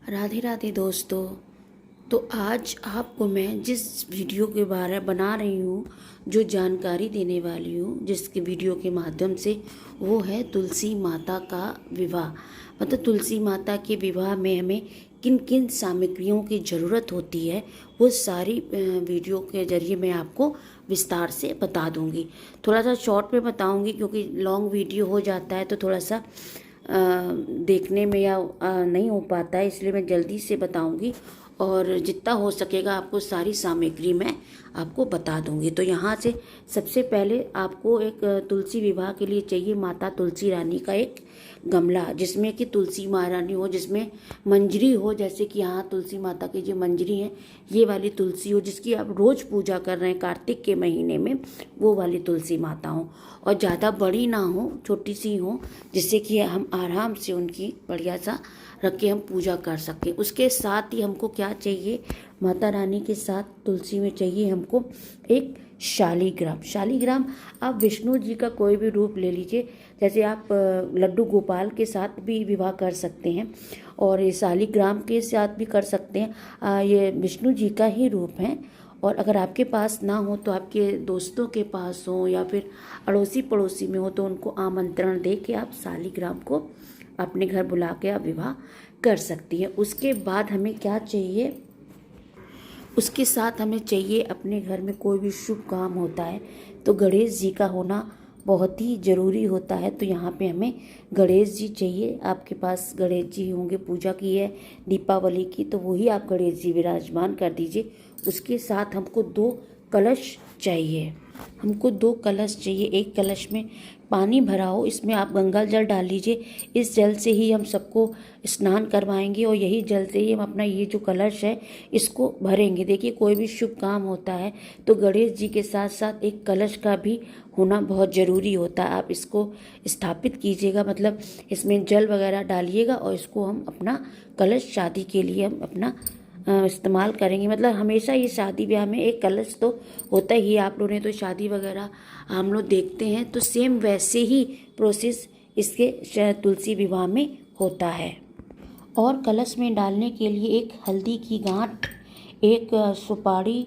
राधे राधे दोस्तों। तो आज आपको मैं जिस वीडियो के बारे में बना रही हूँ, जो जानकारी देने वाली हूँ जिसके वीडियो के माध्यम से, वो है तुलसी माता का विवाह। मतलब तुलसी माता के विवाह में हमें किन किन सामग्रियों की ज़रूरत होती है, वो सारी वीडियो के ज़रिए मैं आपको विस्तार से बता दूँगी। थोड़ा सा शॉर्ट में बताऊँगी क्योंकि लॉन्ग वीडियो हो जाता है तो थोड़ा सा देखने में या नहीं हो पाता है, इसलिए मैं जल्दी से बताऊंगी और जितना हो सकेगा आपको सारी सामग्री मैं आपको बता दूंगी। तो यहाँ से सबसे पहले आपको एक तुलसी विवाह के लिए चाहिए माता तुलसी रानी का एक गमला, जिसमें कि तुलसी महारानी हो, जिसमें मंजरी हो, जैसे कि यहाँ तुलसी माता की जो मंजरी है ये वाली तुलसी हो, जिसकी आप रोज़ पूजा कर रहे हैं कार्तिक के महीने में, वो वाली तुलसी माता हो। और ज़्यादा बड़ी ना हो, छोटी सी हो, जिससे कि हम आराम से उनकी बढ़िया सा रख के हम पूजा कर सकें। उसके साथ ही हमको क्या चाहिए, माता रानी के साथ तुलसी में चाहिए हमको एक शालीग्राम। शालीग्राम आप विष्णु जी का कोई भी रूप ले लीजिए, जैसे आप लड्डू गोपाल के साथ भी विवाह कर सकते हैं और ये शालीग्राम के साथ भी कर सकते हैं। ये विष्णु जी का ही रूप है। और अगर आपके पास ना हो तो आपके दोस्तों के पास हो या फिर अड़ोसी पड़ोसी में हो तो उनको आमंत्रण दे के आप शालीग्राम को अपने घर बुला के आप विवाह कर सकती है। उसके बाद हमें क्या चाहिए, उसके साथ हमें चाहिए, अपने घर में कोई भी शुभ काम होता है तो गणेश जी का होना बहुत ही ज़रूरी होता है। तो यहाँ पे हमें गणेश जी चाहिए। आपके पास गणेश जी होंगे, पूजा की है दीपावली की, तो वही आप गणेश जी विराजमान कर दीजिए। उसके साथ हमको 2 कलश चाहिए। हमको 2 कलश चाहिए। एक कलश में पानी भरा हो, इसमें आप गंगा जल डाल लीजिए। इस जल से ही हम सबको स्नान करवाएंगे और यही जल से ही हम अपना ये जो कलश है इसको भरेंगे। देखिए, कोई भी शुभ काम होता है तो गणेश जी के साथ साथ एक कलश का भी होना बहुत ज़रूरी होता है। आप इसको स्थापित कीजिएगा, मतलब इसमें जल वगैरह डालिएगा और इसको हम अपना कलश शादी के लिए हम अपना इस्तेमाल करेंगे। मतलब हमेशा ये शादी ब्याह में एक कलश तो होता ही। आप लोगों ने तो शादी वगैरह हम लोग देखते हैं, तो सेम वैसे ही प्रोसेस इसके तुलसी विवाह में होता है। और कलश में डालने के लिए एक हल्दी की गांठ, एक सुपारी,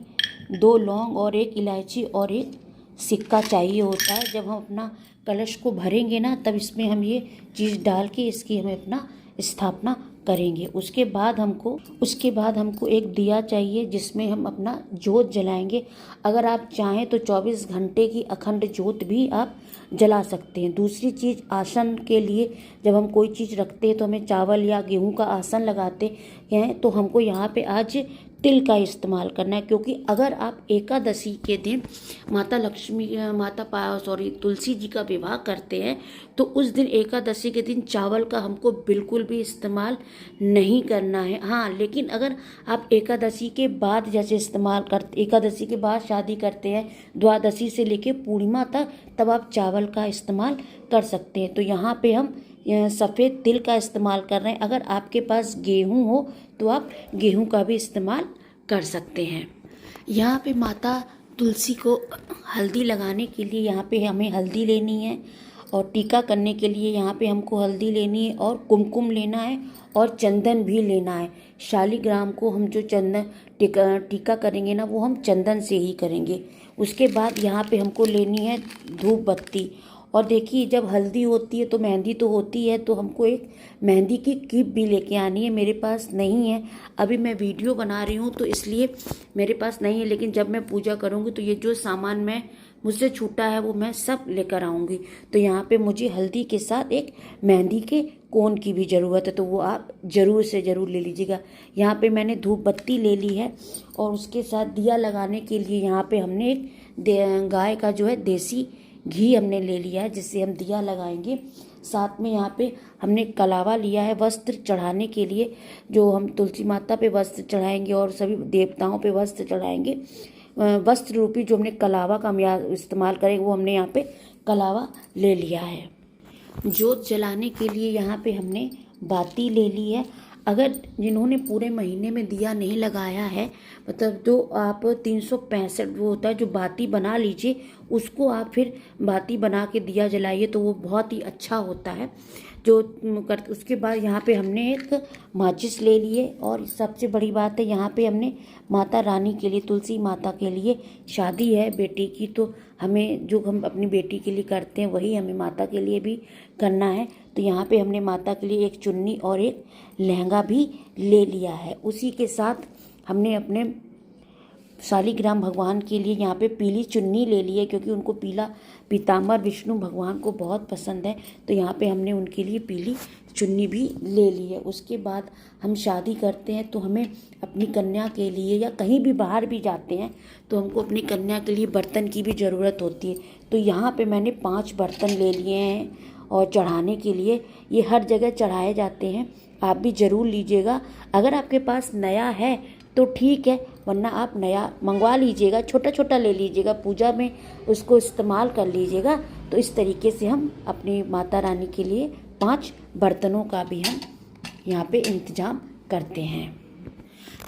2 लौंग और एक इलायची और एक सिक्का चाहिए होता है। जब हम अपना कलश को भरेंगे ना, तब इसमें हम ये चीज़ डाल के इसकी हमें अपना स्थापना करेंगे। उसके बाद हमको एक दिया चाहिए जिसमें हम अपना जोत जलाएंगे। अगर आप चाहें तो 24 घंटे की अखंड जोत भी आप जला सकते हैं। दूसरी चीज़, आसन के लिए जब हम कोई चीज़ रखते हैं तो हमें चावल या गेहूं का आसन लगाते हैं, तो हमको यहाँ पे आज तिल का इस्तेमाल करना है। क्योंकि अगर आप एकादशी के दिन तुलसी जी का विवाह करते हैं तो उस दिन एकादशी के दिन चावल का हमको बिल्कुल भी इस्तेमाल नहीं करना है। हाँ, लेकिन अगर आप एकादशी के बाद जैसे एकादशी के बाद शादी करते हैं, द्वादशी से लेके पूर्णिमा तक, तब आप चावल का इस्तेमाल कर सकते हैं। तो यहाँ पे हम सफ़ेद तिल का इस्तेमाल कर रहे हैं। अगर आपके पास गेहूं हो तो आप गेहूं का भी इस्तेमाल कर सकते हैं। यहाँ पे माता तुलसी को हल्दी लगाने के लिए यहाँ पे हमें हल्दी लेनी है और टीका करने के लिए यहाँ पे हमको हल्दी लेनी है और कुमकुम लेना है और चंदन भी लेना है। शालीग्राम को हम जो चंदन टीका करेंगे ना, वो हम चंदन से ही करेंगे। उसके बाद यहाँ पे हमको लेनी है धूप बत्ती। और देखिए, जब हल्दी होती है तो मेहंदी तो होती है, तो हमको एक मेहंदी की क्लिप भी लेके आनी है। मेरे पास नहीं है, अभी मैं वीडियो बना रही हूँ तो इसलिए मेरे पास नहीं है, लेकिन जब मैं पूजा करूँगी तो ये जो सामान मैं मुझसे छूटा है वो मैं सब लेकर आऊँगी। तो यहाँ पे मुझे हल्दी के साथ एक मेहंदी के कोन की भी ज़रूरत है, तो वो आप ज़रूर से ज़रूर ले लीजिएगा। यहाँ पे मैंने धूप बत्ती ले ली है और उसके साथ दिया लगाने के लिए यहाँ पे हमने एक गाय का जो है देसी घी हमने ले लिया है, जिससे हम दिया लगाएंगे। साथ में यहाँ पे हमने कलावा लिया है वस्त्र चढ़ाने के लिए, जो हम तुलसी माता पे वस्त्र चढ़ाएंगे और सभी देवताओं पे वस्त्र चढ़ाएंगे। वस्त्र रूपी जो हमने कलावा का हम इस्तेमाल करेंगे, वो हमने यहाँ पे कलावा ले लिया है। जोत जलाने के लिए यहाँ पे हमने बाती ले ली है। अगर जिन्होंने पूरे महीने में दिया नहीं लगाया है, मतलब जो आप 365 वो होता है जो बाती बना लीजिए, उसको आप फिर बाती बना के दिया जलाइए तो वो बहुत ही अच्छा होता है। जो कर उसके बाद यहाँ पे हमने एक माचिस ले लिए, और सबसे बड़ी बात है यहाँ पे हमने माता रानी के लिए, तुलसी माता के लिए, शादी है बेटी की, तो हमें जो हम अपनी बेटी के लिए करते हैं वही हमें माता के लिए भी करना है। तो यहाँ पे हमने माता के लिए एक चुन्नी और एक लहंगा भी ले लिया है। उसी के साथ हमने अपने शालिग्राम भगवान के लिए यहाँ पे पीली चुन्नी ले ली है, क्योंकि उनको पीला पीताम्बर विष्णु भगवान को बहुत पसंद है, तो यहाँ पे हमने उनके लिए पीली चुन्नी भी ले ली है। उसके बाद हम शादी करते हैं तो हमें अपनी कन्या के लिए, या कहीं भी बाहर भी जाते हैं तो हमको अपनी कन्या के लिए बर्तन की भी ज़रूरत होती है। तो यहाँ पे मैंने 5 बर्तन ले लिए हैं और चढ़ाने के लिए, ये हर जगह चढ़ाए जाते हैं, आप भी ज़रूर लीजिएगा। अगर आपके पास नया है तो ठीक है, वरना आप नया मंगवा लीजिएगा, छोटा छोटा ले लीजिएगा, पूजा में उसको इस्तेमाल कर लीजिएगा। तो इस तरीके से हम अपनी माता रानी के लिए 5 बर्तनों का भी हम यहाँ पे इंतज़ाम करते हैं।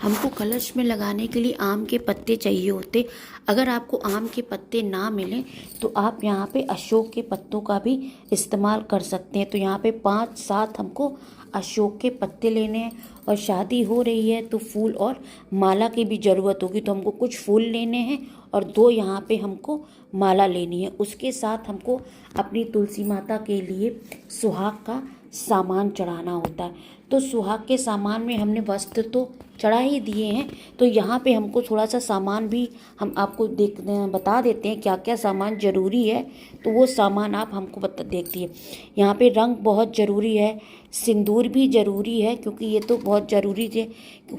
हमको कलश में लगाने के लिए आम के पत्ते चाहिए होते। अगर आपको आम के पत्ते ना मिलें तो आप यहाँ पे अशोक के पत्तों का भी इस्तेमाल कर सकते हैं। तो यहाँ पे 5-7 हमको अशोक के पत्ते लेने हैं, और शादी हो रही है तो फूल और माला की भी ज़रूरत होगी, तो हमको कुछ फूल लेने हैं और 2 यहाँ पे हमको माला लेनी है। उसके साथ हमको अपनी तुलसी माता के लिए सुहाग का सामान चढ़ाना होता है। तो सुहाग के सामान में हमने वस्त्र तो चढ़ा ही दिए हैं, तो यहाँ पे हमको थोड़ा सा सामान भी हम आपको बता देते हैं क्या क्या सामान ज़रूरी है। तो वो सामान आप हमको देखिए। यहाँ पे रंग बहुत ज़रूरी है, सिंदूर भी ज़रूरी है, क्योंकि ये तो बहुत ज़रूरी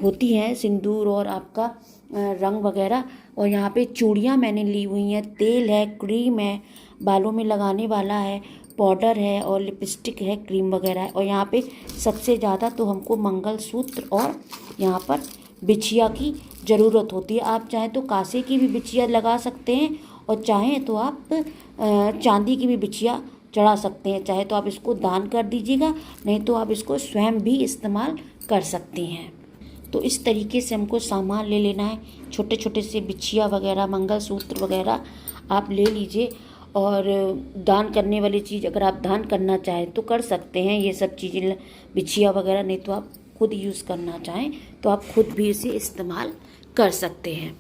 होती हैं सिंदूर और आपका रंग वगैरह। और यहाँ पे चूड़ियाँ मैंने ली हुई हैं, तेल है, क्रीम है, बालों में लगाने वाला है, पाउडर है, और लिपस्टिक है, क्रीम वगैरह है। और यहाँ पे सबसे ज़्यादा तो हमको मंगलसूत्र और यहाँ पर बिछिया की ज़रूरत होती है। आप चाहें तो कांसे की भी बिछिया लगा सकते हैं, और चाहें तो आप चांदी की भी बिछिया चढ़ा सकते हैं। चाहे तो आप इसको दान कर दीजिएगा, नहीं तो आप इसको स्वयं भी इस्तेमाल कर सकते हैं। तो इस तरीके से हमको सामान ले लेना है, छोटे छोटे से बिछिया वगैरह, मंगलसूत्र वगैरह आप ले लीजिए। और दान करने वाली चीज़ अगर आप दान करना चाहें तो कर सकते हैं, ये सब चीज़ें बिछिया वगैरह, नहीं तो आप खुद यूज़ करना चाहें तो आप खुद भी इसे इस्तेमाल कर सकते हैं।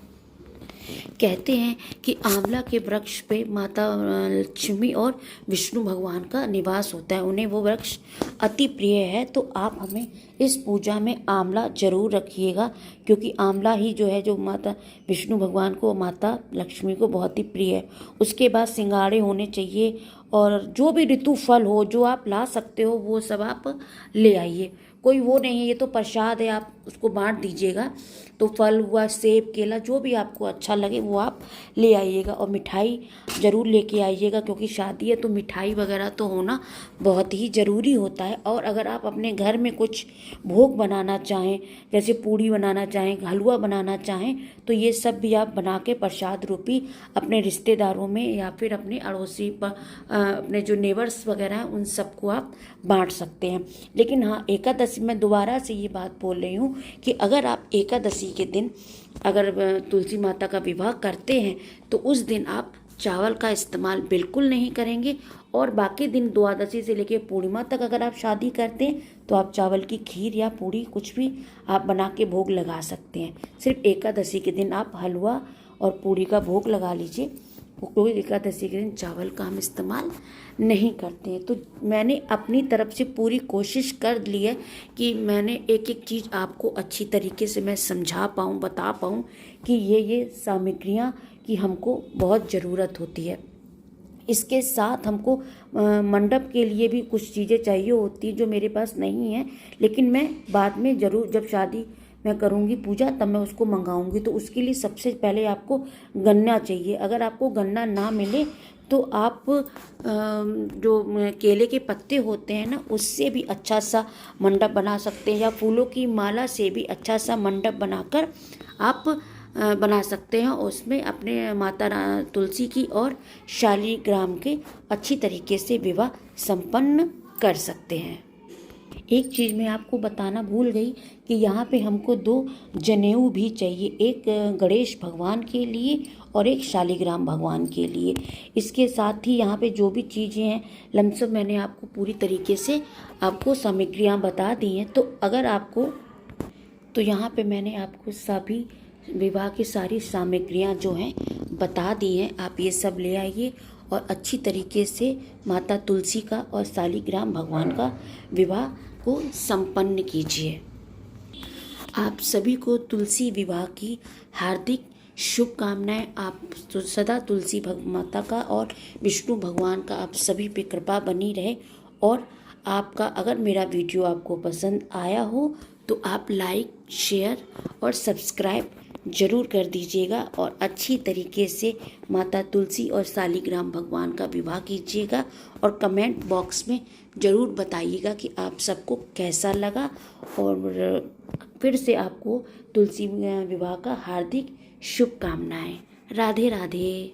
कहते हैं कि आंवला के वृक्ष पे माता लक्ष्मी और विष्णु भगवान का निवास होता है, उन्हें वो वृक्ष अति प्रिय है। तो आप हमें इस पूजा में आंवला जरूर रखिएगा, क्योंकि आंवला ही जो है जो माता विष्णु भगवान को, माता लक्ष्मी को बहुत ही प्रिय है। उसके बाद सिंगाड़े होने चाहिए, और जो भी ऋतु फल हो जो आप ला सकते हो वो सब आप ले आइए। कोई वो नहीं है, ये तो प्रसाद है, आप उसको बांट दीजिएगा। तो फल हुआ, सेब, केला, जो भी आपको अच्छा लगे वो आप ले आइएगा। और मिठाई ज़रूर लेके आइएगा, क्योंकि शादी है तो मिठाई वगैरह तो होना बहुत ही ज़रूरी होता है। और अगर आप अपने घर में कुछ भोग बनाना चाहें, जैसे पूड़ी बनाना चाहें, हलवा बनाना चाहें, तो ये सब भी आप बना के प्रसाद रूपी अपने रिश्तेदारों में या फिर अपने अड़ोसी अपने जो नेबर्स वगैरह हैं उन सबको आप बांट सकते हैं। लेकिन हाँ, एकादशी में दोबारा से ये बात बोल रही हूँ कि अगर आप एकादशी के दिन अगर तुलसी माता का विवाह करते हैं तो उस दिन आप चावल का इस्तेमाल बिल्कुल नहीं करेंगे। और बाकी दिन द्वादशी से लेकर पूर्णिमा तक अगर आप शादी करते हैं तो आप चावल की खीर या पूड़ी कुछ भी आप बना के भोग लगा सकते हैं। सिर्फ एकादशी के दिन आप हलवा और पूड़ी का भोग लगा लीजिए, कोई एकादशी के दिन चावल का हम इस्तेमाल नहीं करते हैं। तो मैंने अपनी तरफ से पूरी कोशिश कर ली है कि मैंने एक एक चीज़ आपको अच्छी तरीके से मैं समझा पाऊँ, बता पाऊँ कि ये सामग्रियाँ की हमको बहुत ज़रूरत होती है। इसके साथ हमको मंडप के लिए भी कुछ चीज़ें चाहिए होती हैं जो मेरे पास नहीं है, लेकिन मैं बाद में ज़रूर जब शादी मैं करूँगी पूजा तब मैं उसको मंगाऊँगी। तो उसके लिए सबसे पहले आपको गन्ना चाहिए। अगर आपको गन्ना ना मिले तो आप जो केले के पत्ते होते हैं ना, उससे भी अच्छा सा मंडप बना सकते हैं, या फूलों की माला से भी अच्छा सा मंडप बनाकर आप बना सकते हैं। उसमें अपने माता तुलसी की और शालिग्राम के अच्छी तरीके से विवाह संपन्न कर सकते हैं। एक चीज़ मैं आपको बताना भूल गई कि यहाँ पे हमको 2 जनेऊ भी चाहिए, एक गणेश भगवान के लिए और एक शालिग्राम भगवान के लिए। इसके साथ ही यहाँ पे जो भी चीज़ें हैं लमसम मैंने आपको पूरी तरीके से आपको सामग्रियाँ बता दी हैं। तो यहाँ पे मैंने आपको सभी विवाह की सारी सामग्रियाँ जो हैं बता दी हैं। आप ये सब ले आइए और अच्छी तरीके से माता तुलसी का और शालिग्राम भगवान का विवाह को संपन्न कीजिए। आप सभी को तुलसी विवाह की हार्दिक शुभकामनाएं। आप तो सदा तुलसी माता का और विष्णु भगवान का आप सभी पे कृपा बनी रहे। और आपका अगर मेरा वीडियो आपको पसंद आया हो तो आप लाइक, शेयर और सब्सक्राइब ज़रूर कर दीजिएगा और अच्छी तरीके से माता तुलसी और शालिग्राम भगवान का विवाह कीजिएगा। और कमेंट बॉक्स में ज़रूर बताइएगा कि आप सबको कैसा लगा। और फिर से आपको तुलसी विवाह का हार्दिक शुभकामनाएं। राधे राधे।